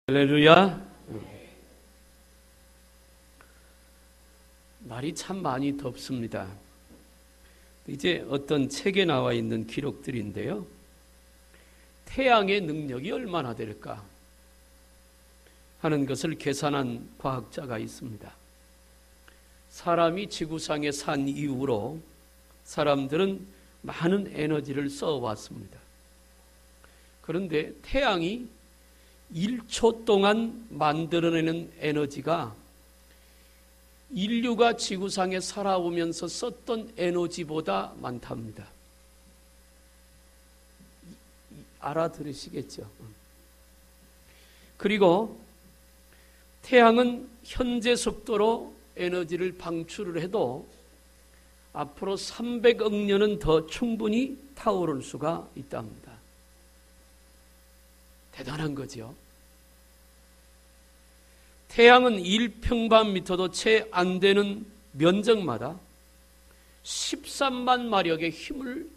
할렐루야. 날이 참 많이 덥습니다. 이제 어떤 책에 나와 있는 기록들인데요, 태양의 능력이 얼마나 될까 하는 것을 계산한 과학자가 있습니다. 사람이 지구상에 산 이후로 사람들은 많은 에너지를 써왔습니다. 그런데 태양이 1초 동안 만들어내는 에너지가 인류가 지구상에 살아오면서 썼던 에너지보다 많답니다. 알아들으시겠죠? 그리고 태양은 현재 속도로 에너지를 방출을 해도 앞으로 300억 년은 더 충분히 타오를 수가 있답니다. 대단한 거죠. 태양은 1평방미터도 채 안 되는 면적마다 13만 마력의 힘을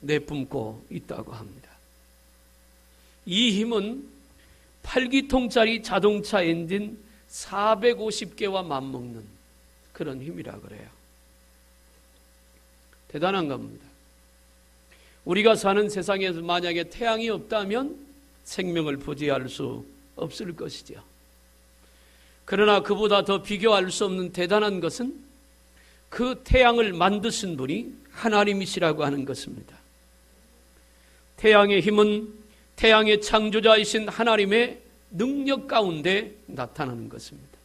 내뿜고 있다고 합니다. 이 힘은 8기통짜리 자동차 엔진 450개와 맞먹는 그런 힘이라 그래요. 대단한 겁니다. 우리가 사는 세상에서 만약에 태양이 없다면 생명을 부지할 수 없을 것이죠. 그러나 그보다 더 비교할 수 없는 대단한 것은 그 태양을 만드신 분이 하나님이시라고 하는 것입니다. 태양의 힘은 태양의 창조자이신 하나님의 능력 가운데 나타나는 것입니다.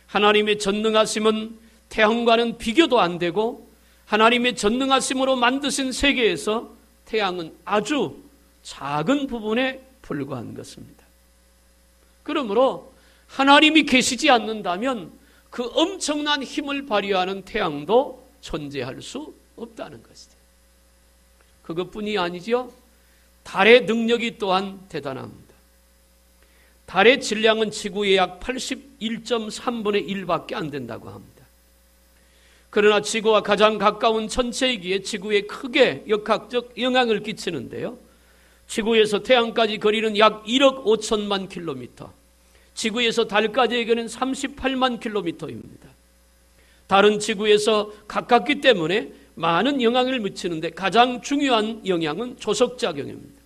하나님의 전능하심은 태양과는 비교도 안 되고, 하나님의 전능하심으로 만드신 세계에서 태양은 아주 작은 부분에 불과한 것입니다. 그러므로 하나님이 계시지 않는다면 그 엄청난 힘을 발휘하는 태양도 존재할 수 없다는 것이죠. 그것뿐이 아니죠. 달의 능력이 또한 대단합니다. 달의 질량은 지구의 약 81.3분의 1밖에 안 된다고 합니다. 그러나 지구와 가장 가까운 천체이기에 지구에 크게 역학적 영향을 끼치는데요, 지구에서 태양까지 거리는 약 1억 5천만 킬로미터, 지구에서 달까지의 거리는 38만 킬로미터입니다. 달은 지구에서 가깝기 때문에 많은 영향을 미치는데 가장 중요한 영향은 조석작용입니다.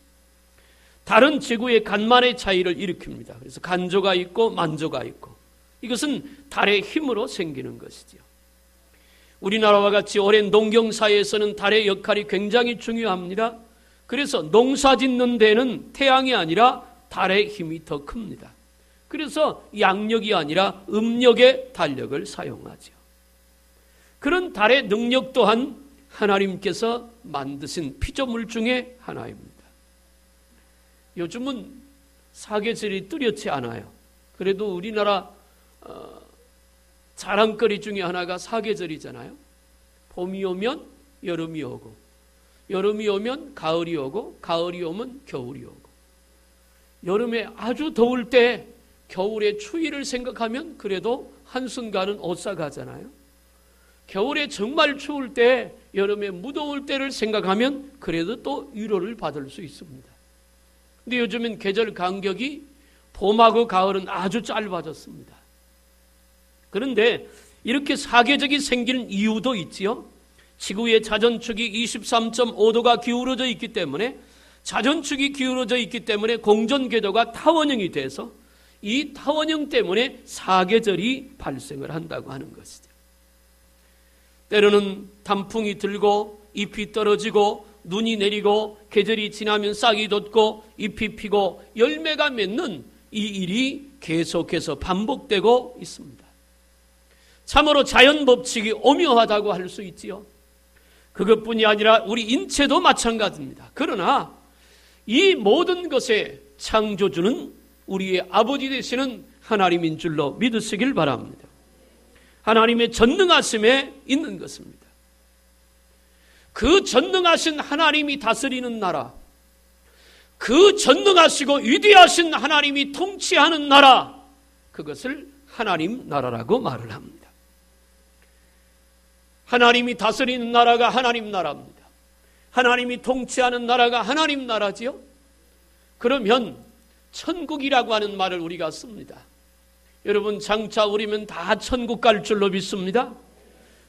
달은 지구의 간만의 차이를 일으킵니다. 그래서 간조가 있고 만조가 있고, 이것은 달의 힘으로 생기는 것이죠. 우리나라와 같이 오랜 농경사회에서는 달의 역할이 굉장히 중요합니다. 그래서 농사 짓는 데는 태양이 아니라 달의 힘이 더 큽니다. 그래서 양력이 아니라 음력의 달력을 사용하죠. 그런 달의 능력 또한 하나님께서 만드신 피조물 중에 하나입니다. 요즘은 사계절이 뚜렷지 않아요. 그래도 우리나라 자랑거리 중에 하나가 사계절이잖아요. 봄이 오면 여름이 오고, 여름이 오면 가을이 오고, 가을이 오면 겨울이 오고, 여름에 아주 더울 때 겨울의 추위를 생각하면 그래도 한순간은 오싹하잖아요. 겨울에 정말 추울 때, 여름에 무더울 때를 생각하면 그래도 또 위로를 받을 수 있습니다. 근데 요즘엔 계절 간격이 봄하고 가을은 아주 짧아졌습니다. 그런데 이렇게 사계절이 생기는 이유도 있지요. 지구의 자전축이 23.5도가 기울어져 있기 때문에, 자전축이 기울어져 있기 때문에 공전궤도가 타원형이 돼서 이 타원형 때문에 사계절이 발생을 한다고 하는 것이죠. 때로는 단풍이 들고 잎이 떨어지고 눈이 내리고 계절이 지나면 싹이 돋고 잎이 피고 열매가 맺는 이 일이 계속해서 반복되고 있습니다. 참으로 자연 법칙이 오묘하다고 할 수 있지요. 그것뿐이 아니라 우리 인체도 마찬가지입니다. 그러나 이 모든 것의 창조주는 우리의 아버지 되시는 하나님인 줄로 믿으시길 바랍니다. 하나님의 전능하심에 있는 것입니다. 그 전능하신 하나님이 다스리는 나라, 그 전능하시고 위대하신 하나님이 통치하는 나라, 그것을 하나님 나라라고 말을 합니다. 하나님이 다스리는 나라가 하나님 나라입니다. 하나님이 통치하는 나라가 하나님 나라지요. 그러면 천국이라고 하는 말을 우리가 씁니다. 여러분, 장차 우리면 다 천국 갈 줄로 믿습니다.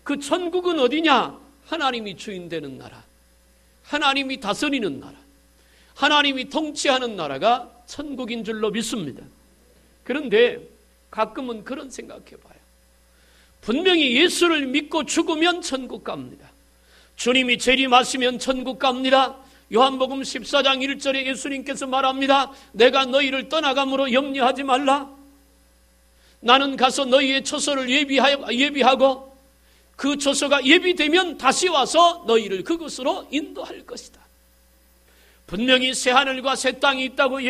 그 천국은 어디냐? 하나님이 주인 되는 나라, 하나님이 다스리는 나라, 하나님이 통치하는 나라가 천국인 줄로 믿습니다. 그런데 가끔은 그런 생각해 봐요. 분명히 예수를 믿고 죽으면 천국 갑니다. 주님이 재림하시면 천국 갑니다. 요한복음 14장 1절에 예수님께서 말합니다. 내가 너희를 떠나감으로 염려하지 말라. 나는 가서 너희의 처소를 예비하고 그 처소가 예비되면 다시 와서 너희를 그곳으로 인도할 것이다. 분명히 새하늘과 새 땅이 있다고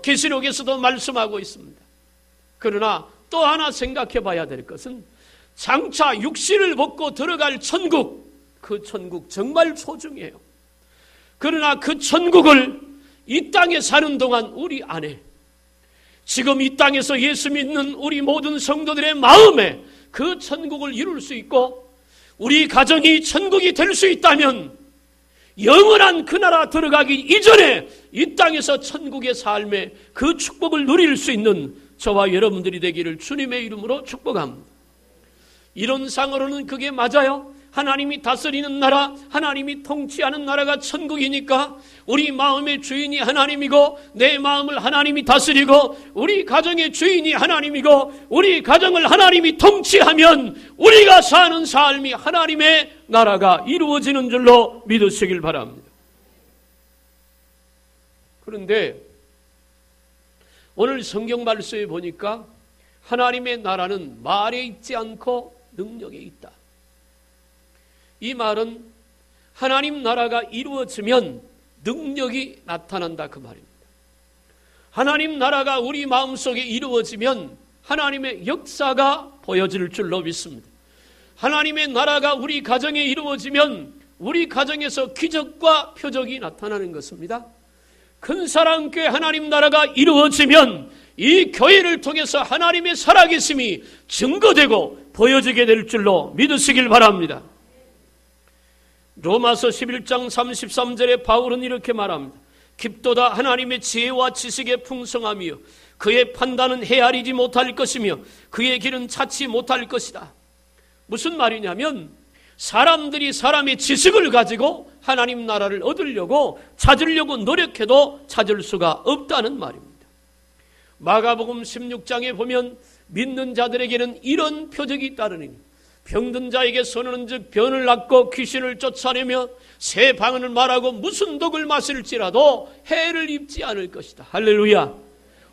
계시록에서도 말씀하고 있습니다. 그러나 또 하나 생각해 봐야 될 것은 장차 육신을 벗고 들어갈 천국, 그 천국 정말 소중해요. 그러나 그 천국을 이 땅에 사는 동안 우리 안에, 지금 이 땅에서 예수 믿는 우리 모든 성도들의 마음에 그 천국을 이룰 수 있고 우리 가정이 천국이 될 수 있다면 영원한 그 나라 들어가기 이전에 이 땅에서 천국의 삶의 그 축복을 누릴 수 있는 저와 여러분들이 되기를 주님의 이름으로 축복합니다. 이론상으로는 그게 맞아요. 하나님이 다스리는 나라, 하나님이 통치하는 나라가 천국이니까 우리 마음의 주인이 하나님이고 내 마음을 하나님이 다스리고 우리 가정의 주인이 하나님이고 우리 가정을 하나님이 통치하면 우리가 사는 삶이 하나님의 나라가 이루어지는 줄로 믿으시길 바랍니다. 그런데 오늘 성경 말씀에 보니까 하나님의 나라는 말에 있지 않고 능력에 있다. 이 말은 하나님 나라가 이루어지면 능력이 나타난다, 그 말입니다. 하나님 나라가 우리 마음속에 이루어지면 하나님의 역사가 보여질 줄로 믿습니다. 하나님의 나라가 우리 가정에 이루어지면 우리 가정에서 기적과 표적이 나타나는 것입니다. 큰 사랑교회 하나님 나라가 이루어지면 이 교회를 통해서 하나님의 살아계심이 증거되고 보여지게 될 줄로 믿으시길 바랍니다. 로마서 11장 33절에 바울은 이렇게 말합니다. 깊도다 하나님의 지혜와 지식의 풍성함이요 그의 판단은 헤아리지 못할 것이며 그의 길은 찾지 못할 것이다. 무슨 말이냐면 사람들이 사람의 지식을 가지고 하나님 나라를 얻으려고 찾으려고 노력해도 찾을 수가 없다는 말입니다. 마가복음 16장에 보면 믿는 자들에게는 이런 표적이 따르니 병든 자에게 손은 즉 변을 낫고 귀신을 쫓아내며 새 방언을 말하고 무슨 독을 마실지라도 해를 입지 않을 것이다. 할렐루야.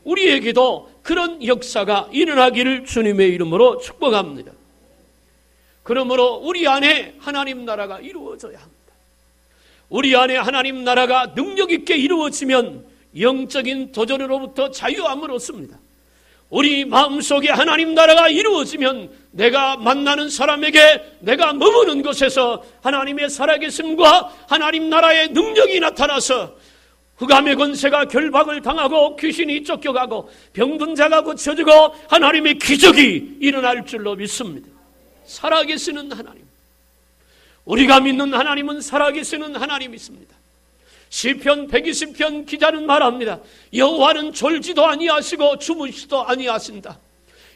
우리에게도 그런 역사가 일어나기를 주님의 이름으로 축복합니다. 그러므로 우리 안에 하나님 나라가 이루어져야 합니다. 우리 안에 하나님 나라가 능력 있게 이루어지면 영적인 도전으로부터 자유함을 얻습니다. 우리 마음속에 하나님 나라가 이루어지면 내가 만나는 사람에게 내가 머무는 곳에서 하나님의 살아계심과 하나님 나라의 능력이 나타나서 흑암의 권세가 결박을 당하고 귀신이 쫓겨가고 병든 자가 고쳐지고 하나님의 기적이 일어날 줄로 믿습니다. 살아계시는 하나님, 우리가 믿는 하나님은 살아계시는 하나님이십니다. 시편 120편 기자는 말합니다. 여호와는 졸지도 아니하시고 주무시도 아니하신다.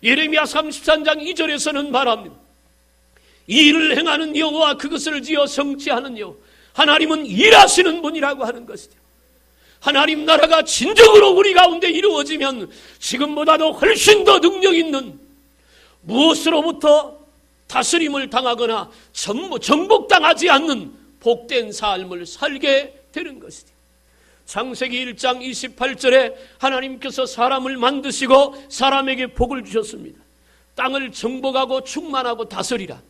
예레미야 33장 2절에서는 말합니다. 이 일을 행하는 여호와 그것을 지어 성취하는 여호와, 하나님은 일하시는 분이라고 하는 것이죠. 하나님 나라가 진정으로 우리 가운데 이루어지면 지금보다도 훨씬 더 능력 있는, 무엇으로부터 다스림을 당하거나 정복당하지 않는 복된 삶을 살게 되는 것이죠. 창세기 1장 28절에 하나님께서 사람을 만드시고 사람에게 복을 주셨습니다. 땅을 정복하고 충만하고 다스리라.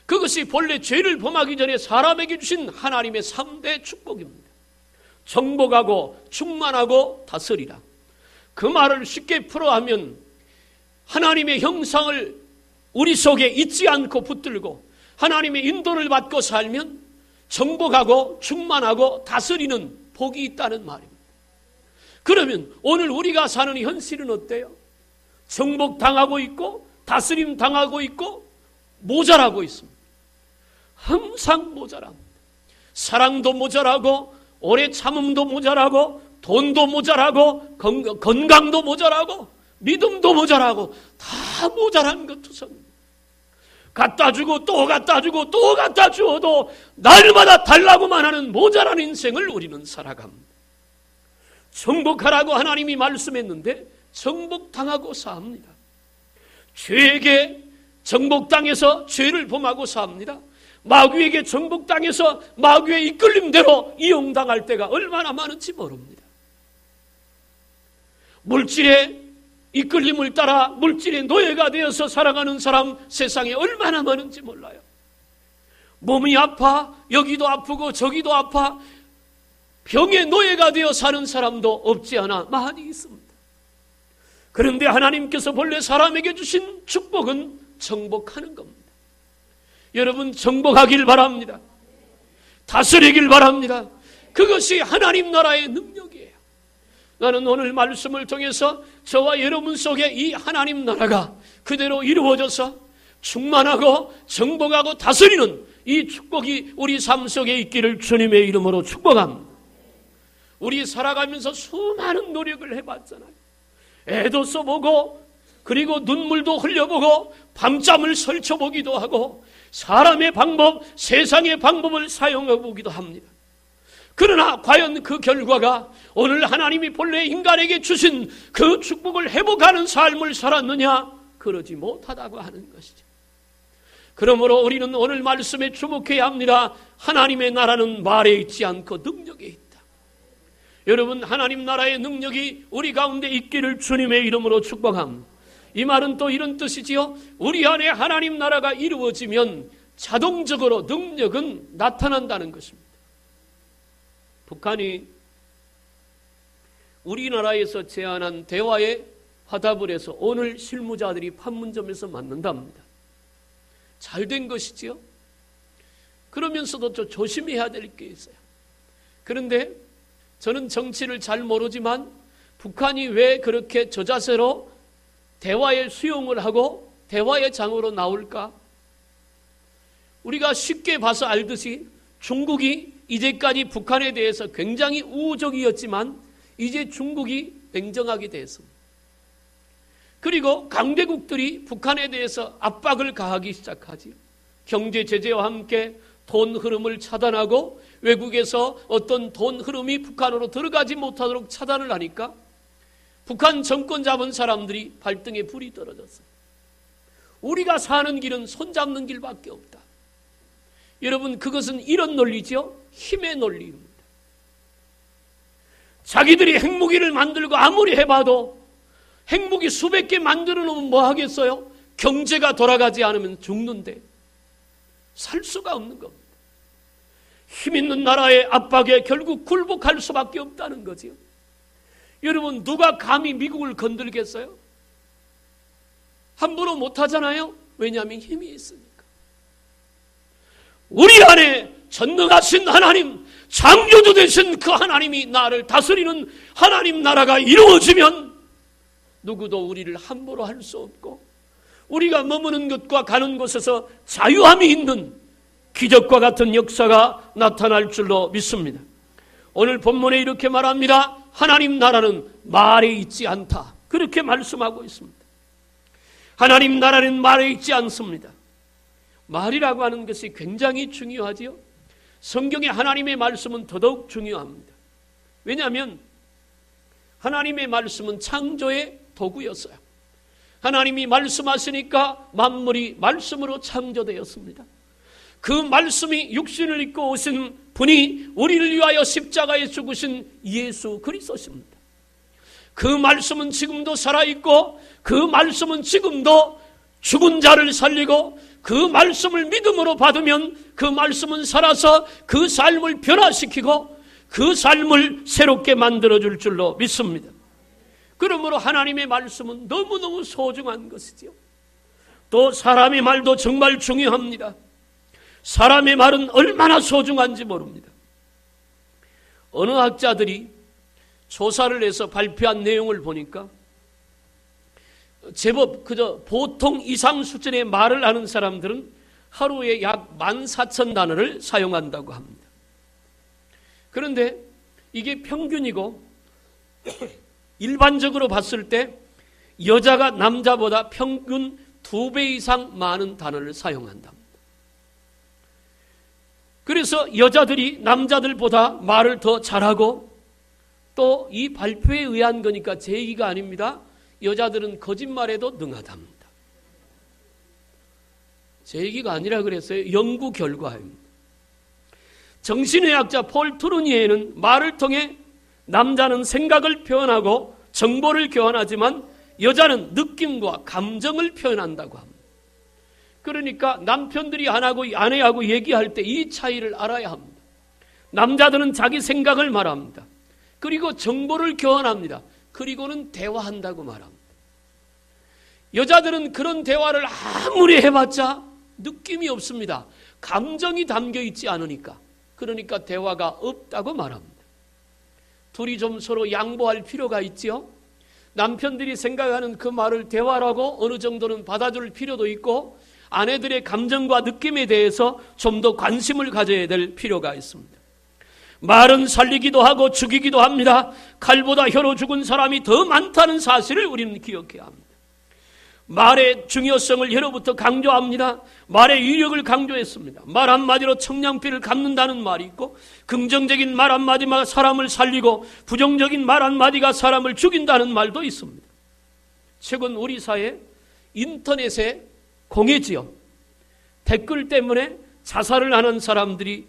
그것이 본래 죄를 범하기 전에 사람에게 주신 하나님의 3대 축복입니다. 정복하고 충만하고 다스리라. 그 말을 쉽게 풀어하면 하나님의 형상을 우리 속에 잊지 않고 붙들고 하나님의 인도를 받고 살면 정복하고 충만하고 다스리는 복이 있다는 말입니다. 그러면 오늘 우리가 사는 현실은 어때요? 정복당하고 있고 다스림 당하고 있고 모자라고 있습니다. 항상 모자랍니다. 사랑도 모자라고 오래 참음도 모자라고 돈도 모자라고 건강도 모자라고 믿음도 모자라고 다 모자란 것 투성입니다. 갖다 주고 또 갖다 주고 또 갖다 주어도 날마다 달라고만 하는 모자란 인생을 우리는 살아갑니다. 정복하라고 하나님이 말씀했는데 정복당하고 삽니다. 죄에게 정복당해서 죄를 범하고 삽니다. 마귀에게 정복당해서 마귀의 이끌림대로 이용당할 때가 얼마나 많은지 모릅니다. 물질의 이끌림을 따라 물질의 노예가 되어서 살아가는 사람 세상에 얼마나 많은지 몰라요. 몸이 아파 여기도 아프고 저기도 아파 병의 노예가 되어 사는 사람도 없지 않아 많이 있습니다. 그런데 하나님께서 본래 사람에게 주신 축복은 정복하는 겁니다. 여러분 정복하길 바랍니다. 다스리길 바랍니다. 그것이 하나님 나라의 능력이에요. 나는 오늘 말씀을 통해서 저와 여러분 속에 이 하나님 나라가 그대로 이루어져서 충만하고 정복하고 다스리는 이 축복이 우리 삶 속에 있기를 주님의 이름으로 축복합니다. 우리 살아가면서 수많은 노력을 해봤잖아요. 애도 써보고 그리고 눈물도 흘려보고 밤잠을 설쳐보기도 하고 사람의 방법, 세상의 방법을 사용해보기도 합니다. 그러나 과연 그 결과가 오늘 하나님이 본래 인간에게 주신 그 축복을 회복하는 삶을 살았느냐? 그러지 못하다고 하는 것이죠. 그러므로 우리는 오늘 말씀에 주목해야 합니다. 하나님의 나라는 말에 있지 않고 능력에 있다. 여러분 하나님 나라의 능력이 우리 가운데 있기를 주님의 이름으로 축복합니다. 이 말은 또 이런 뜻이지요. 우리 안에 하나님 나라가 이루어지면 자동적으로 능력은 나타난다는 것입니다. 북한이 우리나라에서 제안한 대화에 화답을 해서 오늘 실무자들이 판문점에서 만난답니다. 잘된 것이지요. 그러면서도 좀 조심해야 될 게 있어요. 그런데 저는 정치를 잘 모르지만 북한이 왜 그렇게 저자세로 대화에 수용을 하고 대화의 장으로 나올까? 우리가 쉽게 봐서 알듯이 중국이 이제까지 북한에 대해서 굉장히 우호적이었지만 이제 중국이 냉정하게 됐습니다. 그리고 강대국들이 북한에 대해서 압박을 가하기 시작하지요. 경제 제재와 함께 돈 흐름을 차단하고 외국에서 어떤 돈 흐름이 북한으로 들어가지 못하도록 차단을 하니까 북한 정권 잡은 사람들이 발등에 불이 떨어졌어요. 우리가 사는 길은 손잡는 길밖에 없다. 여러분 그것은 이런 논리죠. 힘의 논리입니다. 자기들이 핵무기를 만들고 아무리 해봐도 핵무기 수백 개 만들어 놓으면 뭐 하겠어요? 경제가 돌아가지 않으면 죽는데 살 수가 없는 겁니다. 힘 있는 나라의 압박에 결국 굴복할 수밖에 없다는 거지요. 여러분 누가 감히 미국을 건들겠어요? 함부로 못하잖아요. 왜냐하면 힘이 있으니까. 우리 안에 전능하신 하나님, 창조주 되신 그 하나님이 나를 다스리는 하나님 나라가 이루어지면 누구도 우리를 함부로 할 수 없고 우리가 머무는 곳과 가는 곳에서 자유함이 있는 기적과 같은 역사가 나타날 줄로 믿습니다. 오늘 본문에 이렇게 말합니다. 하나님 나라는 말에 있지 않다. 그렇게 말씀하고 있습니다. 하나님 나라는 말에 있지 않습니다. 말이라고 하는 것이 굉장히 중요하지요. 성경에 하나님의 말씀은 더더욱 중요합니다. 왜냐하면 하나님의 말씀은 창조의 도구였어요. 하나님이 말씀하시니까 만물이 말씀으로 창조되었습니다. 그 말씀이 육신을 입고 오신 분이 우리를 위하여 십자가에 죽으신 예수 그리스도십니다. 그 말씀은 지금도 살아있고 그 말씀은 지금도 죽은 자를 살리고 그 말씀을 믿음으로 받으면 그 말씀은 살아서 그 삶을 변화시키고 그 삶을 새롭게 만들어줄 줄로 믿습니다. 그러므로 하나님의 말씀은 너무너무 소중한 것이지요. 또 사람의 말도 정말 중요합니다. 사람의 말은 얼마나 소중한지 모릅니다. 어느 학자들이 조사를 해서 발표한 내용을 보니까 제법 그저 보통 이상 수준의 말을 하는 사람들은 하루에 약 14,000단어를 사용한다고 합니다. 그런데 이게 평균이고 일반적으로 봤을 때 여자가 남자보다 평균 2배 이상 많은 단어를 사용한다. 그래서 여자들이 남자들보다 말을 더 잘하고, 또 이 발표에 의한 거니까 제 얘기가 아닙니다. 여자들은 거짓말에도 능하답니다. 제 얘기가 아니라 그랬어요. 연구 결과입니다. 정신의학자 폴 트루니에는 말을 통해 남자는 생각을 표현하고 정보를 교환하지만 여자는 느낌과 감정을 표현한다고 합니다. 그러니까 남편들이 아내하고 얘기할 때 이 차이를 알아야 합니다. 남자들은 자기 생각을 말합니다. 그리고 정보를 교환합니다. 그리고는 대화한다고 말합니다. 여자들은 그런 대화를 아무리 해봤자 느낌이 없습니다. 감정이 담겨있지 않으니까. 그러니까 대화가 없다고 말합니다. 둘이 좀 서로 양보할 필요가 있지요. 남편들이 생각하는 그 말을 대화라고 어느 정도는 받아줄 필요도 있고, 아내들의 감정과 느낌에 대해서 좀 더 관심을 가져야 될 필요가 있습니다. 말은 살리기도 하고 죽이기도 합니다. 칼보다 혀로 죽은 사람이 더 많다는 사실을 우리는 기억해야 합니다. 말의 중요성을 예로부터 강조합니다. 말의 위력을 강조했습니다. 말 한마디로 청량피를 갚는다는 말이 있고, 긍정적인 말 한마디가 사람을 살리고 부정적인 말 한마디가 사람을 죽인다는 말도 있습니다. 최근 우리 사회 인터넷에 공해지요. 댓글 때문에 자살을 하는 사람들이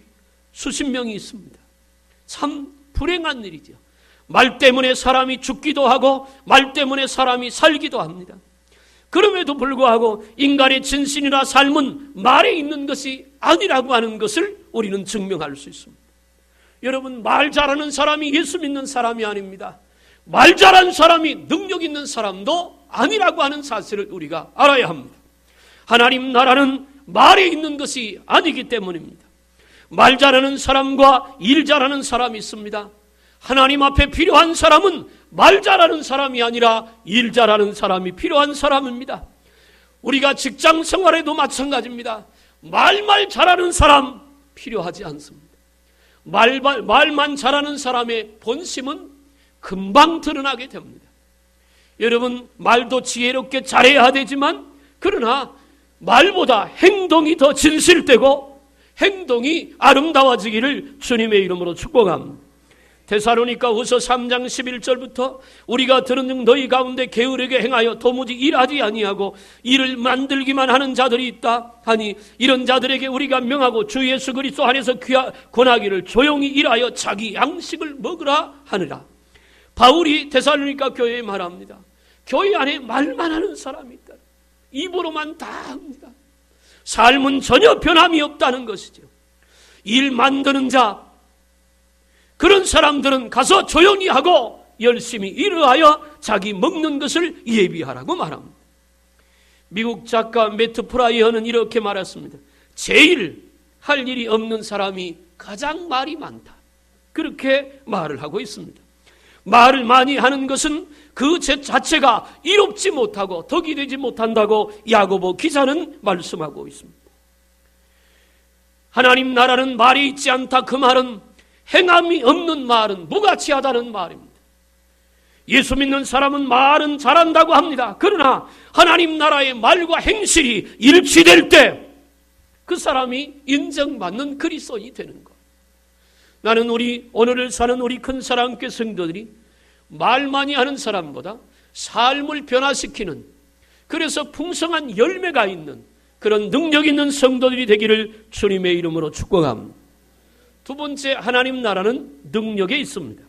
수십 명이 있습니다. 참 불행한 일이죠. 말 때문에 사람이 죽기도 하고 말 때문에 사람이 살기도 합니다. 그럼에도 불구하고 인간의 진실이나 삶은 말에 있는 것이 아니라고 하는 것을 우리는 증명할 수 있습니다. 여러분, 말 잘하는 사람이 예수 믿는 사람이 아닙니다. 말 잘하는 사람이 능력 있는 사람도 아니라고 하는 사실을 우리가 알아야 합니다. 하나님 나라는 말에 있는 것이 아니기 때문입니다. 말 잘하는 사람과 일 잘하는 사람이 있습니다. 하나님 앞에 필요한 사람은 말 잘하는 사람이 아니라 일 잘하는 사람이 필요한 사람입니다. 우리가 직장 생활에도 마찬가지입니다. 말만 잘하는 사람 필요하지 않습니다. 말만 잘하는 사람의 본심은 금방 드러나게 됩니다. 여러분, 말도 지혜롭게 잘해야 되지만, 그러나 말보다 행동이 더 진실되고 행동이 아름다워지기를 주님의 이름으로 축복합니다. 데살로니가후서 3장 11절부터 우리가 들은 너희 가운데 게으르게 행하여 도무지 일하지 아니하고 일을 만들기만 하는 자들이 있다 하니, 이런 자들에게 우리가 명하고 주 예수 그리스도 안에서 권하기를 조용히 일하여 자기 양식을 먹으라 하느라. 바울이 데살로니가 교회에 말합니다. 교회 안에 말만 하는 사람이 있다. 입으로만 다 합니다. 삶은 전혀 변함이 없다는 것이죠. 일 만드는 자, 그런 사람들은 가서 조용히 하고 열심히 일을 하여 자기 먹는 것을 예비하라고 말합니다. 미국 작가 매트 프라이어는 이렇게 말했습니다. 제일 할 일이 없는 사람이 가장 말이 많다. 그렇게 말을 하고 있습니다. 말을 많이 하는 것은 그 자체가 이롭지 못하고 덕이 되지 못한다고 야고보 기자는 말씀하고 있습니다. 하나님 나라는 말이 있지 않다. 그 말은 행함이 없는 말은 무가치하다는 말입니다. 예수 믿는 사람은 말은 잘한다고 합니다. 그러나 하나님 나라의 말과 행실이 일치될 때 그 사람이 인정받는 그리스도인이 되는 것. 나는 오늘을 사는 우리 큰 사랑교회 성도들이 말 많이 하는 사람보다 삶을 변화시키는, 그래서 풍성한 열매가 있는 그런 능력 있는 성도들이 되기를 주님의 이름으로 축복합니다. 두 번째, 하나님 나라는 능력에 있습니다.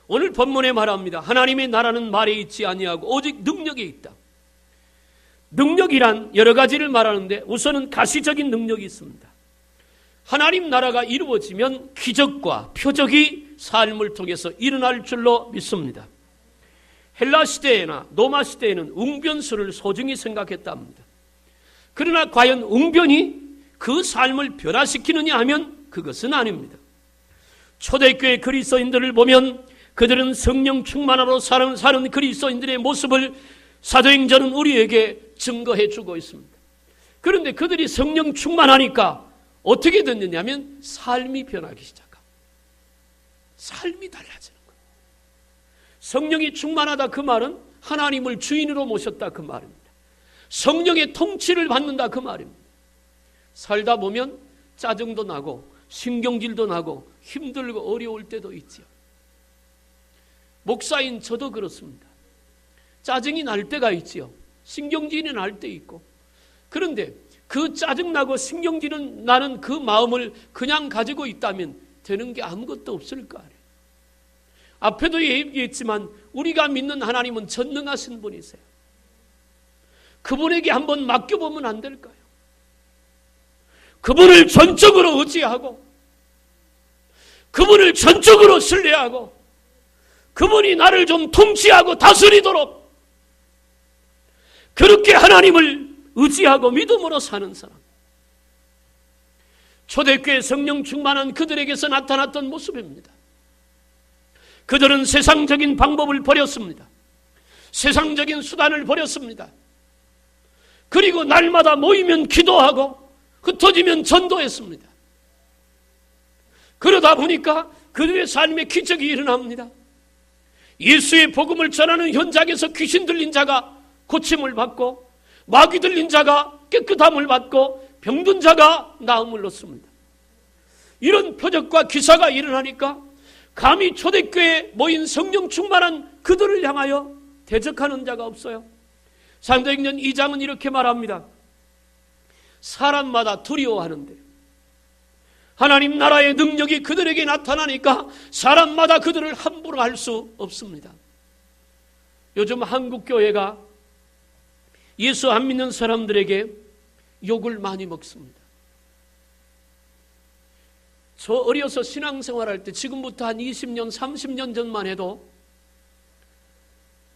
오늘 본문에 말합니다. 하나님의 나라는 말에 있지 아니하고 오직 능력에 있다. 능력이란 여러 가지를 말하는데 우선은 가시적인 능력이 있습니다. 하나님 나라가 이루어지면 기적과 표적이 삶을 통해서 일어날 줄로 믿습니다. 헬라 시대나 로마 시대에는 웅변수를 소중히 생각했답니다. 그러나 과연 웅변이 그 삶을 변화시키느냐 하면 그것은 아닙니다. 초대교회 그리스도인들을 보면 그들은 성령 충만하로 사는 그리스도인들의 모습을 사도행전은 우리에게 증거해 주고 있습니다. 그런데 그들이 성령 충만하니까 어떻게 됐느냐면 삶이 변하기 시작합니다. 삶이 달라지는 거예요. 성령이 충만하다 그 말은 하나님을 주인으로 모셨다 그 말입니다. 성령의 통치를 받는다 그 말입니다. 살다 보면 짜증도 나고 신경질도 나고 힘들고 어려울 때도 있지요. 목사인 저도 그렇습니다. 짜증이 날 때가 있지요. 신경질이 날 때 있고. 그런데 그 짜증나고 신경질은 나는 그 마음을 그냥 가지고 있다면 되는 게 아무것도 없을 거 아니에요. 앞에도 얘기했지만 우리가 믿는 하나님은 전능하신 분이세요. 그분에게 한번 맡겨보면 안 될까요? 그분을 전적으로 의지하고 그분을 전적으로 신뢰하고 그분이 나를 좀 통치하고 다스리도록 그렇게 하나님을 의지하고 믿음으로 사는 사람. 초대교회 성령 충만한 그들에게서 나타났던 모습입니다. 그들은 세상적인 방법을 버렸습니다. 세상적인 수단을 버렸습니다. 그리고 날마다 모이면 기도하고 흩어지면 전도했습니다. 그러다 보니까 그들의 삶에 기적이 일어납니다. 예수의 복음을 전하는 현장에서 귀신 들린 자가 고침을 받고 마귀 들린 자가 깨끗함을 받고 병든 자가 나음을 얻습니다. 이런 표적과 기사가 일어나니까 감히 초대교회에 모인 성령 충만한 그들을 향하여 대적하는 자가 없어요. 사도행전 2장은 이렇게 말합니다. 사람마다 두려워하는데 하나님 나라의 능력이 그들에게 나타나니까 사람마다 그들을 함부로 할 수 없습니다. 요즘 한국 교회가 예수 안 믿는 사람들에게 욕을 많이 먹습니다. 저 어려서 신앙생활할 때 지금부터 한 20년, 30년 전만 해도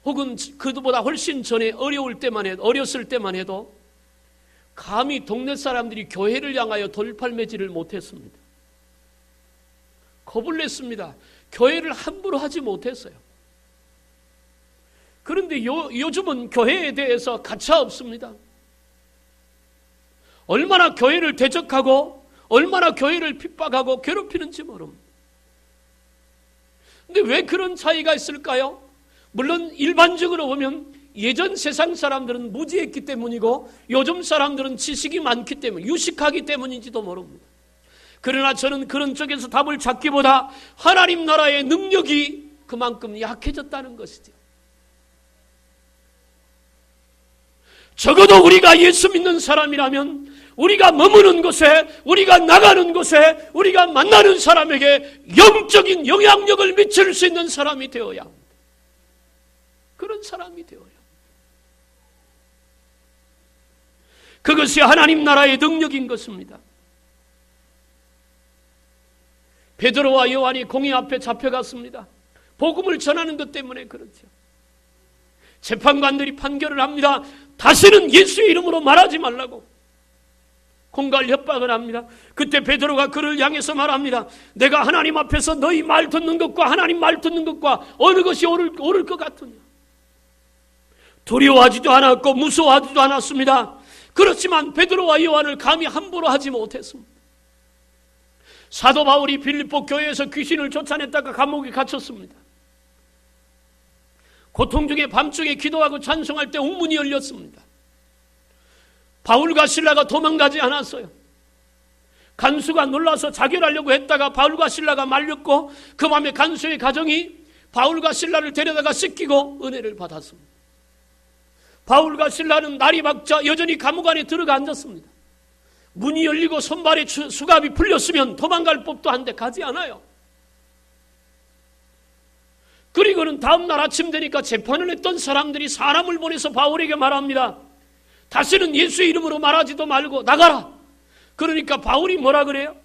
혹은 그보다 훨씬 전에 어렸을 때만 해도 감히 동네 사람들이 교회를 향하여 돌팔매질을 못했습니다. 겁을 냈습니다. 교회를 함부로 하지 못했어요. 그런데 요즘은 교회에 대해서 가차 없습니다. 얼마나 교회를 대적하고 얼마나 교회를 핍박하고 괴롭히는지 모릅니다. 근데 왜 그런 차이가 있을까요? 물론 일반적으로 보면 예전 세상 사람들은 무지했기 때문이고 요즘 사람들은 지식이 많기 때문, 유식하기 때문인지도 모릅니다. 그러나 저는 그런 쪽에서 답을 찾기보다 하나님 나라의 능력이 그만큼 약해졌다는 것이죠. 적어도 우리가 예수 믿는 사람이라면 우리가 머무는 곳에, 우리가 나가는 곳에, 우리가 만나는 사람에게 영적인 영향력을 미칠 수 있는 사람이 되어야 합니다. 그런 사람이 되어야 합니다. 그것이 하나님 나라의 능력인 것입니다. 베드로와 요한이 공의 앞에 잡혀갔습니다. 복음을 전하는 것 때문에 그렇죠. 재판관들이 판결을 합니다. 다시는 예수의 이름으로 말하지 말라고 공갈 협박을 합니다. 그때 베드로가 그를 향해서 말합니다. 내가 하나님 앞에서 너희 말 듣는 것과 하나님 말 듣는 것과 어느 것이 옳을 것 같으냐. 두려워하지도 않았고 무서워하지도 않았습니다. 그렇지만 베드로와 요한을 감히 함부로 하지 못했습니다. 사도 바울이 빌립보 교회에서 귀신을 쫓아냈다가 감옥에 갇혔습니다. 고통 중에 밤중에 기도하고 찬송할 때 옥문이 열렸습니다. 바울과 실라가 도망가지 않았어요. 간수가 놀라서 자결하려고 했다가 바울과 실라가 말렸고 그 밤에 간수의 가정이 바울과 실라를 데려다가 씻기고 은혜를 받았습니다. 바울과 실라는 날이 밝자 여전히 감옥 안에 들어가 앉았습니다. 문이 열리고 손발에 수갑이 풀렸으면 도망갈 법도 한데 가지 않아요. 그리고는 다음날 아침 되니까 재판을 했던 사람들이 사람을 보내서 바울에게 말합니다. 다시는 예수의 이름으로 말하지도 말고 나가라. 그러니까 바울이 뭐라 그래요?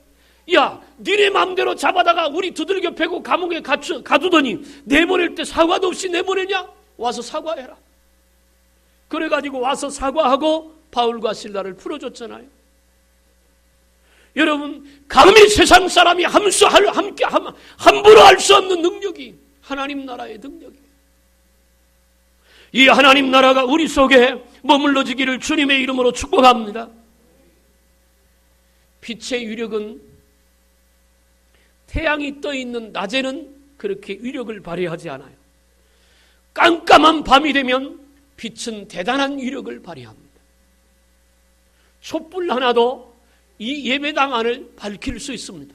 야, 니네 마음대로 잡아다가 우리 두들겨 패고 감옥에 가두더니 내보낼 때 사과도 없이 내보내냐? 와서 사과해라. 그래가지고 와서 사과하고 바울과 실라를 풀어줬잖아요. 여러분, 감히 세상 사람이 함부로 할 수 없는 능력이 하나님 나라의 능력이에요. 이 하나님 나라가 우리 속에 머물러지기를 주님의 이름으로 축복합니다. 빛의 위력은 태양이 떠 있는 낮에는 그렇게 위력을 발휘하지 않아요. 깜깜한 밤이 되면 빛은 대단한 위력을 발휘합니다. 촛불 하나도 이 예배당 안을 밝힐 수 있습니다.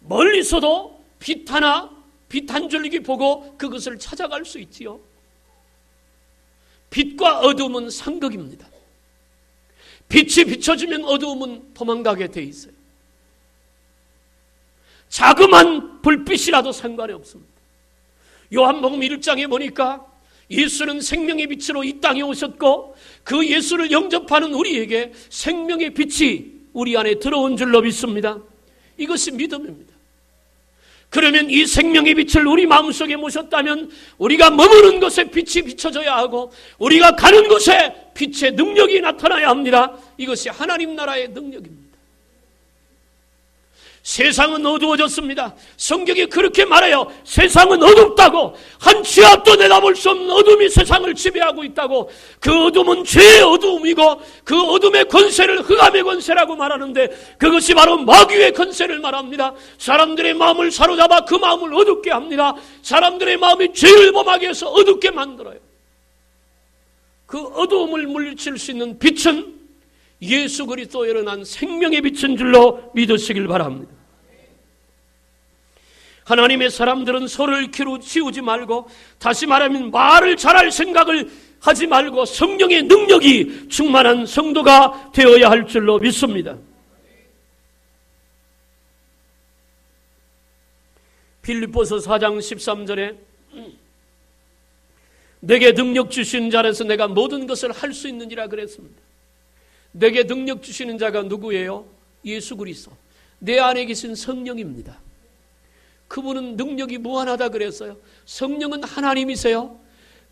멀리서도 빛 한 줄기 보고 그것을 찾아갈 수 있지요. 빛과 어두움은 상극입니다. 빛이 비춰주면 어두움은 도망가게 돼 있어요. 자그만 불빛이라도 상관이 없습니다. 요한복음 1장에 보니까 예수는 생명의 빛으로 이 땅에 오셨고 그 예수를 영접하는 우리에게 생명의 빛이 우리 안에 들어온 줄로 믿습니다. 이것이 믿음입니다. 그러면 이 생명의 빛을 우리 마음속에 모셨다면 우리가 머무는 곳에 빛이 비춰져야 하고 우리가 가는 곳에 빛의 능력이 나타나야 합니다. 이것이 하나님 나라의 능력입니다. 세상은 어두워졌습니다. 성경이 그렇게 말해요. 세상은 어둡다고. 한 치 앞도 내다볼 수 없는 어둠이 세상을 지배하고 있다고. 그 어둠은 죄의 어둠이고 그 어둠의 권세를 흑암의 권세라고 말하는데 그것이 바로 마귀의 권세를 말합니다. 사람들의 마음을 사로잡아 그 마음을 어둡게 합니다. 사람들의 마음이 죄를 범하게 해서 어둡게 만들어요. 그 어두움을 물리칠 수 있는 빛은 예수 그리스도로 난 생명의 빛인 줄로 믿으시길 바랍니다. 하나님의 사람들은 서로를 키우지 말고, 다시 말하면 말을 잘할 생각을 하지 말고 성령의 능력이 충만한 성도가 되어야 할 줄로 믿습니다. 빌립보서 4장 13절에 내게 능력 주시는 자라서 내가 모든 것을 할 수 있느니라 그랬습니다. 내게 능력 주시는 자가 누구예요? 예수 그리스도. 내 안에 계신 성령입니다. 그분은 능력이 무한하다 그랬어요. 성령은 하나님이세요.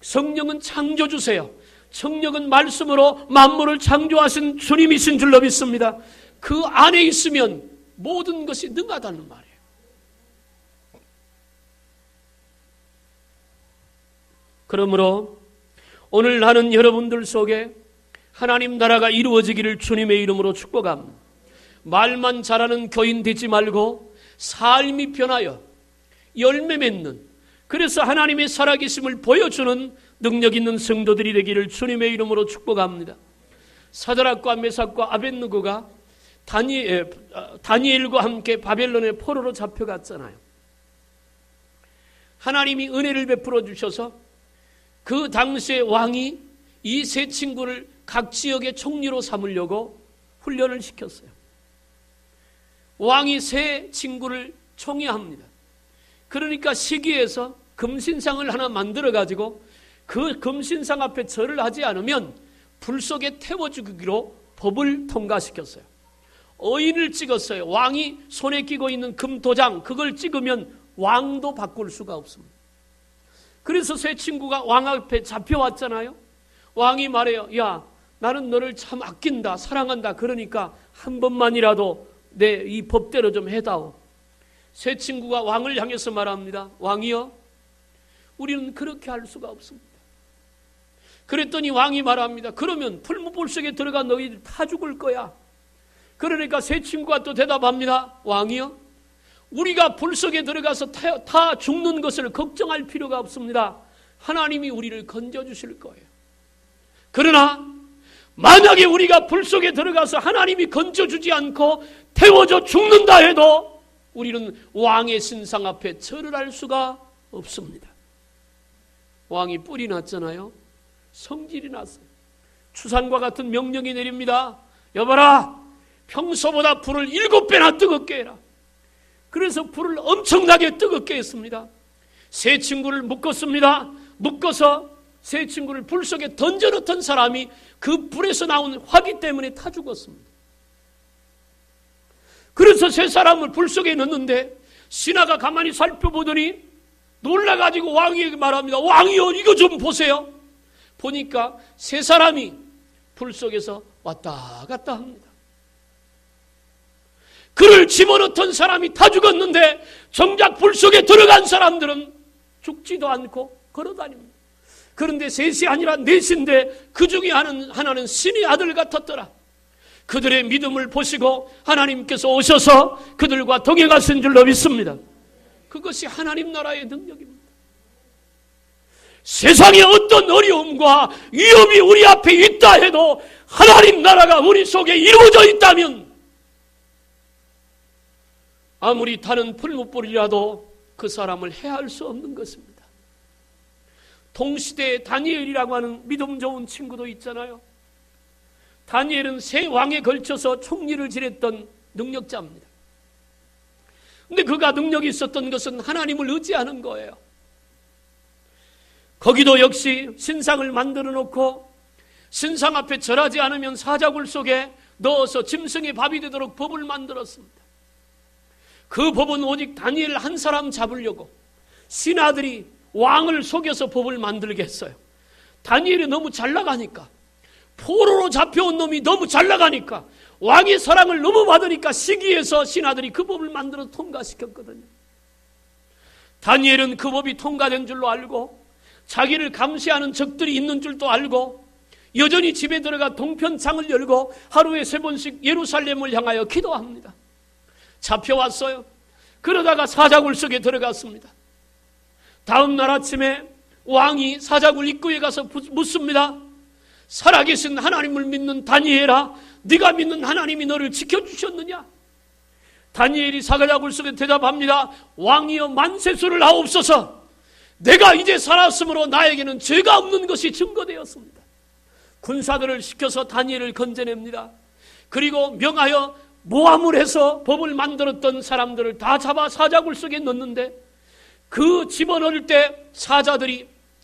성령은 창조주세요. 성령은 말씀으로 만물을 창조하신 주님이신 줄로 믿습니다. 그 안에 있으면 모든 것이 능하다는 말이에요. 그러므로 오늘 나는 여러분들 속에 하나님 나라가 이루어지기를 주님의 이름으로 축복합니다. 말만 잘하는 교인 되지 말고 삶이 변하여 열매 맺는, 그래서 하나님의 살아계심을 보여주는 능력 있는 성도들이 되기를 주님의 이름으로 축복합니다. 사드락과 메삭과 아벳느고가 다니엘과 함께 바벨론의 포로로 잡혀갔잖아요. 하나님이 은혜를 베풀어 주셔서 그 당시에 왕이 이 세 친구를 각 지역의 총리로 삼으려고 훈련을 시켰어요. 왕이 세 친구를 총애합니다. 그러니까 시기에서 금신상을 하나 만들어가지고 그 금신상 앞에 절을 하지 않으면 불 속에 태워주기로 법을 통과시켰어요. 어인을 찍었어요. 왕이 손에 끼고 있는 금도장, 그걸 찍으면 왕도 바꿀 수가 없습니다. 그래서 세 친구가 왕 앞에 잡혀왔잖아요. 왕이 말해요. 야, 나는 너를 참 아낀다, 사랑한다. 그러니까 한 번만이라도 내 이 법대로 좀 해다오. 세 친구가 왕을 향해서 말합니다. 왕이여, 우리는 그렇게 할 수가 없습니다. 그랬더니 왕이 말합니다. 그러면 풀무불 속에 들어가 너희들 다 죽을 거야. 그러니까 세 친구가 또 대답합니다. 왕이여, 우리가 불 속에 들어가서 다 죽는 것을 걱정할 필요가 없습니다. 하나님이 우리를 건져주실 거예요. 그러나 만약에 우리가 불 속에 들어가서 하나님이 건져주지 않고 태워져 죽는다 해도 우리는 왕의 신상 앞에 절을 할 수가 없습니다. 왕이 뿔이 났잖아요. 성질이 났어요. 추산과 같은 명령이 내립니다. 여봐라, 평소보다 불을 7배나 뜨겁게 해라. 그래서 불을 엄청나게 뜨겁게 했습니다. 세 친구를 묶었습니다. 묶어서 세 친구를 불 속에 던져놓던 사람이 그 불에서 나온 화기 때문에 타 죽었습니다. 그래서 세 사람을 불 속에 넣는데 신하가 가만히 살펴보더니 놀라가지고 왕에게 말합니다. 왕이여, 이거 좀 보세요. 보니까 세 사람이 불 속에서 왔다 갔다 합니다. 그를 집어넣던 사람이 다 죽었는데 정작 불 속에 들어간 사람들은 죽지도 않고 걸어다닙니다. 그런데 셋이 아니라 넷인데 그 중에 하나는 신의 아들 같았더라. 그들의 믿음을 보시고 하나님께서 오셔서 그들과 동행하신 줄로 믿습니다. 그것이 하나님 나라의 능력입니다. 세상에 어떤 어려움과 위험이 우리 앞에 있다 해도 하나님 나라가 우리 속에 이루어져 있다면 아무리 다른 풀무불이라도 그 사람을 해할 수 없는 것입니다. 동시대에 다니엘이라고 하는 믿음 좋은 친구도 있잖아요. 다니엘은 세 왕에 걸쳐서 총리를 지냈던 능력자입니다. 근데 그가 능력이 있었던 것은 하나님을 의지하는 거예요. 거기도 역시 신상을 만들어 놓고 신상 앞에 절하지 않으면 사자굴 속에 넣어서 짐승의 밥이 되도록 법을 만들었습니다. 그 법은 오직 다니엘 한 사람 잡으려고 신하들이 왕을 속여서 법을 만들게 했어요. 다니엘이 너무 잘 나가니까, 포로로 잡혀온 놈이 너무 잘 나가니까, 왕의 사랑을 너무 받으니까 시기해서 신하들이 그 법을 만들어 통과시켰거든요. 다니엘은 그 법이 통과된 줄로 알고 자기를 감시하는 적들이 있는 줄도 알고 여전히 집에 들어가 동편창을 열고 하루에 3번씩 예루살렘을 향하여 기도합니다. 잡혀왔어요. 그러다가 사자굴 속에 들어갔습니다. 다음 날 아침에 왕이 사자굴 입구에 가서 묻습니다. 살아계신 하나님을 믿는 다니엘아, 네가 믿는 하나님이 너를 지켜주셨느냐? 다니엘이 사자굴 속에 대답합니다. 왕이여 만세수를 하옵소서. 내가 이제 살았으므로 나에게는 죄가 없는 것이 증거되었습니다. 군사들을 시켜서 다니엘을 건져냅니다. 그리고 명하여 모함을 해서 법을 만들었던 사람들을 다 잡아 사자굴 속에 넣는데, 그 집어넣을 때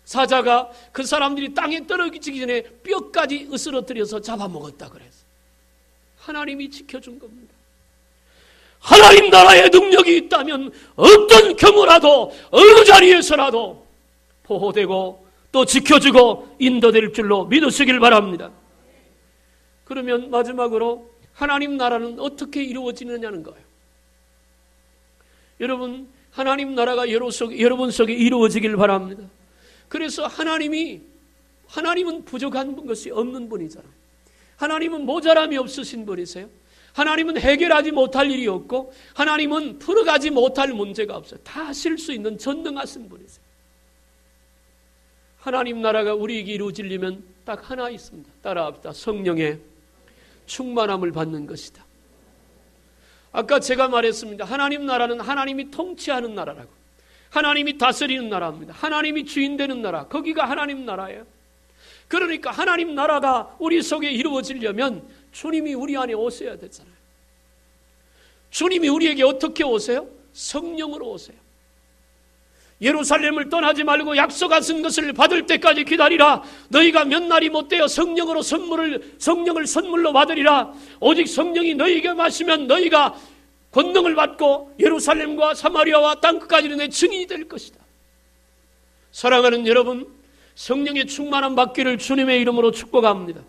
사자가 그 사람들이 땅에 떨어지기 전에 뼈까지 으스러뜨려서 잡아먹었다 그랬어요. 하나님이 지켜준 겁니다. 하나님 나라의 능력이 있다면 어떤 경우라도 어느 자리에서라도 보호되고 또 지켜주고 인도될 줄로 믿으시길 바랍니다. 그러면 마지막으로 하나님 나라는 어떻게 이루어지느냐는 거예요. 여러분, 하나님 나라가 여러분 속에 이루어지길 바랍니다. 그래서 하나님은 부족한 것이 없는 분이잖아요. 하나님은 모자람이 없으신 분이세요. 하나님은 해결하지 못할 일이 없고 하나님은 풀어가지 못할 문제가 없어요. 다 하실 수 있는 전능하신 분이세요. 하나님 나라가 우리에게 이루어지려면 딱 하나 있습니다. 따라합시다. 성령의 충만함을 받는 것이다. 아까 제가 말했습니다. 하나님 나라는 하나님이 통치하는 나라라고. 하나님이 다스리는 나라입니다. 하나님이 주인 되는 나라. 거기가 하나님 나라예요. 그러니까 하나님 나라가 우리 속에 이루어지려면 주님이 우리 안에 오셔야 되잖아요. 주님이 우리에게 어떻게 오세요? 성령으로 오세요. 예루살렘을 떠나지 말고 약속하신 것을 받을 때까지 기다리라. 너희가 몇 날이 못되어 성령을 선물로 받으리라. 오직 성령이 너희에게 마시면 너희가 권능을 받고 예루살렘과 사마리아와 땅끝까지 내 증인이 될 것이다. 사랑하는 여러분, 성령의 충만함 받기를 주님의 이름으로 축복합니다.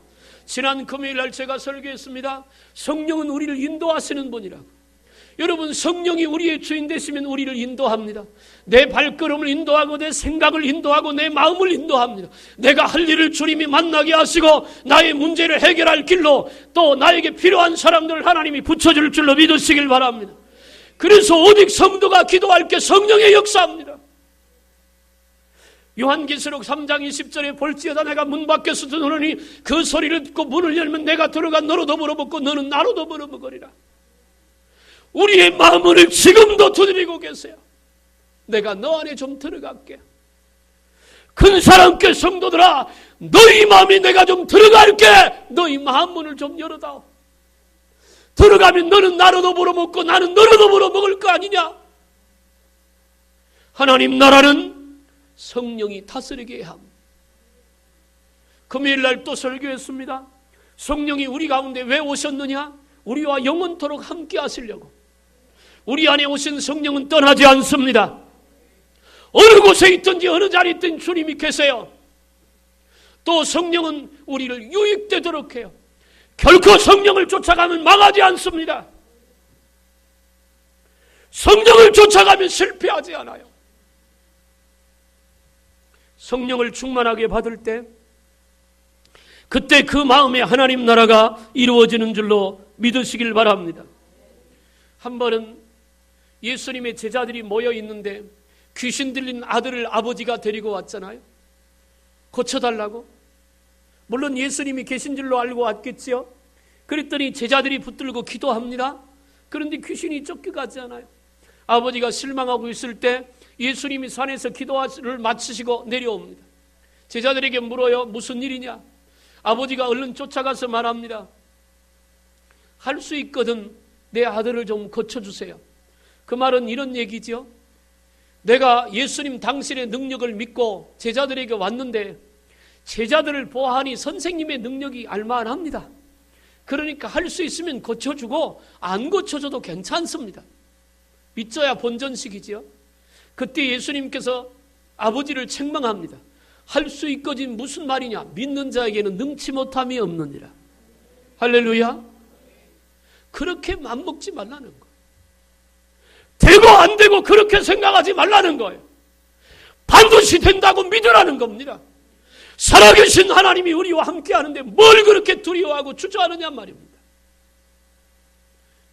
지난 금요일날 제가 설교했습니다. 성령은 우리를 인도하시는 분이라고. 여러분, 성령이 우리의 주인 되시면 우리를 인도합니다. 내 발걸음을 인도하고 내 생각을 인도하고 내 마음을 인도합니다. 내가 할 일을 주님이 만나게 하시고 나의 문제를 해결할 길로 또 나에게 필요한 사람들을 하나님이 붙여줄 줄로 믿으시길 바랍니다. 그래서 오직 성도가 기도할 게 성령의 역사입니다. 요한계시록 3장 20절에 볼지어다 내가 문 밖에서 들으니 그 소리를 듣고 문을 열면 내가 들어가 너로 더불어 먹고 너는 나로 더불어 먹으리라. 우리의 마음을 지금도 두드리고 계세요. 내가 너 안에 좀 들어갈게. 큰 사람께 성도들아, 너희 마음이 내가 좀 들어갈게. 너희 마음 문을 좀 열어다오. 들어가면 너는 나로 더불어 먹고 나는 너로 더불어 먹을 거 아니냐. 하나님 나라는 성령이 다스리게 합니다. 금요일날 또 설교했습니다. 성령이 우리 가운데 왜 오셨느냐? 우리와 영원토록 함께 하시려고. 우리 안에 오신 성령은 떠나지 않습니다. 어느 곳에 있든지 어느 자리에 있든 주님이 계세요. 또 성령은 우리를 유익되도록 해요. 결코 성령을 쫓아가면 망하지 않습니다. 성령을 쫓아가면 실패하지 않아요. 성령을 충만하게 받을 때 그때 그 마음에 하나님 나라가 이루어지는 줄로 믿으시길 바랍니다. 한 번은 예수님의 제자들이 모여 있는데 귀신 들린 아들을 아버지가 데리고 왔잖아요. 고쳐달라고? 물론 예수님이 계신 줄로 알고 왔겠지요. 그랬더니 제자들이 붙들고 기도합니다. 그런데 귀신이 쫓겨가지 않아요. 아버지가 실망하고 있을 때 예수님이 산에서 기도를 마치시고 내려옵니다. 제자들에게 물어요. 무슨 일이냐? 아버지가 얼른 쫓아가서 말합니다. 할 수 있거든 내 아들을 좀 고쳐주세요. 그 말은 이런 얘기죠. 내가 예수님 당신의 능력을 믿고 제자들에게 왔는데 제자들을 보아하니 선생님의 능력이 알만합니다. 그러니까 할 수 있으면 고쳐주고 안 고쳐줘도 괜찮습니다. 믿져야 본전식이지요. 그때 예수님께서 아버지를 책망합니다. 할 수 있거든 무슨 말이냐? 믿는 자에게는 능치 못함이 없느니라. 할렐루야. 그렇게 맘먹지 말라는 거예요. 되고 안 되고 그렇게 생각하지 말라는 거예요. 반드시 된다고 믿으라는 겁니다. 살아계신 하나님이 우리와 함께 하는데 뭘 그렇게 두려워하고 주저하느냐 말입니다.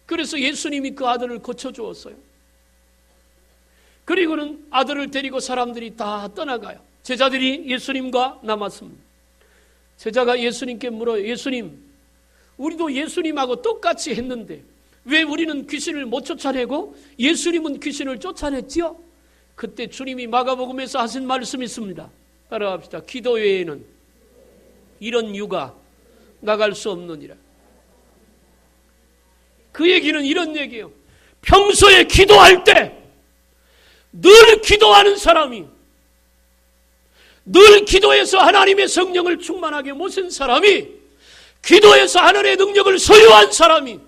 그래서 예수님이 그 아들을 고쳐주었어요. 그리고는 아들을 데리고 사람들이 다 떠나가요. 제자들이 예수님과 남았습니다. 제자가 예수님께 물어요. 예수님, 우리도 예수님하고 똑같이 했는데 왜 우리는 귀신을 못 쫓아내고 예수님은 귀신을 쫓아냈지요? 그때 주님이 마가복음에서 하신 말씀이 있습니다. 따라합시다. 기도 외에는 이런 유가 나갈 수 없느니라. 그 얘기는 이런 얘기예요. 평소에 기도할 때 늘 기도하는 사람이, 늘 기도해서 하나님의 성령을 충만하게 모신 사람이, 기도해서 하늘의 능력을 소유한 사람이,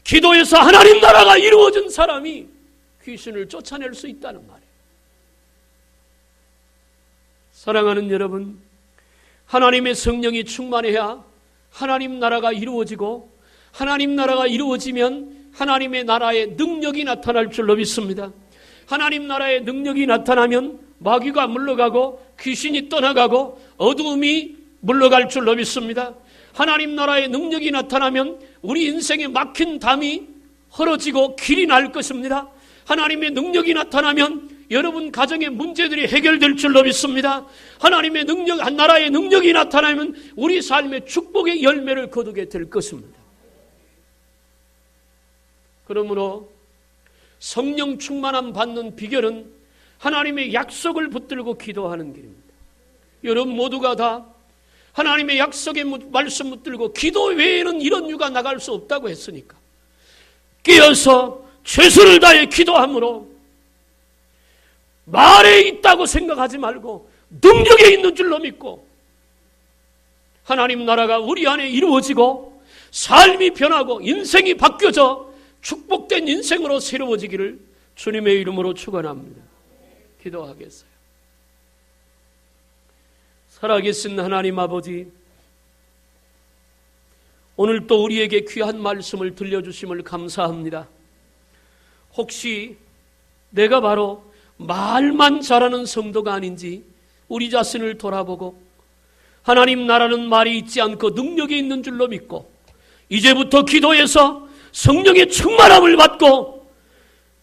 기도해서 하나님 나라가 이루어진 사람이 귀신을 쫓아낼 수 있다는 말이에요. 사랑하는 여러분, 하나님의 성령이 충만해야 하나님 나라가 이루어지고, 하나님 나라가 이루어지면 하나님의 나라의 능력이 나타날 줄로 믿습니다. 하나님 나라의 능력이 나타나면 마귀가 물러가고 귀신이 떠나가고 어두움이 물러갈 줄로 믿습니다. 하나님 나라의 능력이 나타나면 우리 인생에 막힌 담이 헐어지고 길이 날 것입니다. 하나님의 능력이 나타나면 여러분 가정의 문제들이 해결될 줄로 믿습니다. 하나님의 능력, 나라의 능력이 나타나면 우리 삶의 축복의 열매를 거두게 될 것입니다. 그러므로 성령 충만함 받는 비결은 하나님의 약속을 붙들고 기도하는 길입니다. 여러분 모두가 다 하나님의 약속의 말씀 붙들고 기도 외에는 이런 유가 나갈 수 없다고 했으니까 깨어서 최선을 다해 기도함으로 말에 있다고 생각하지 말고 능력에 있는 줄로 믿고 하나님 나라가 우리 안에 이루어지고 삶이 변하고 인생이 바뀌어져 축복된 인생으로 새로워지기를 주님의 이름으로 축원합니다. 기도하겠어요. 살아계신 하나님 아버지, 오늘 또 우리에게 귀한 말씀을 들려주심을 감사합니다. 혹시 내가 바로 말만 잘하는 성도가 아닌지 우리 자신을 돌아보고 하나님 나라는 말이 있지 않고 능력이 있는 줄로 믿고 이제부터 기도해서 성령의 충만함을 받고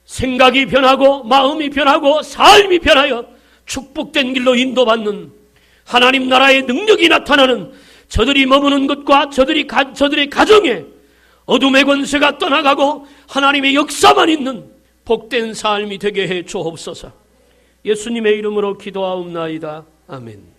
생각이 변하고 마음이 변하고 삶이 변하여 축복된 길로 인도받는 하나님 나라의 능력이 나타나는 저들이 머무는 것과 저들의 가정에 어둠의 권세가 떠나가고 하나님의 역사만 있는 복된 삶이 되게 해 주옵소서. 예수님의 이름으로 기도하옵나이다. 아멘.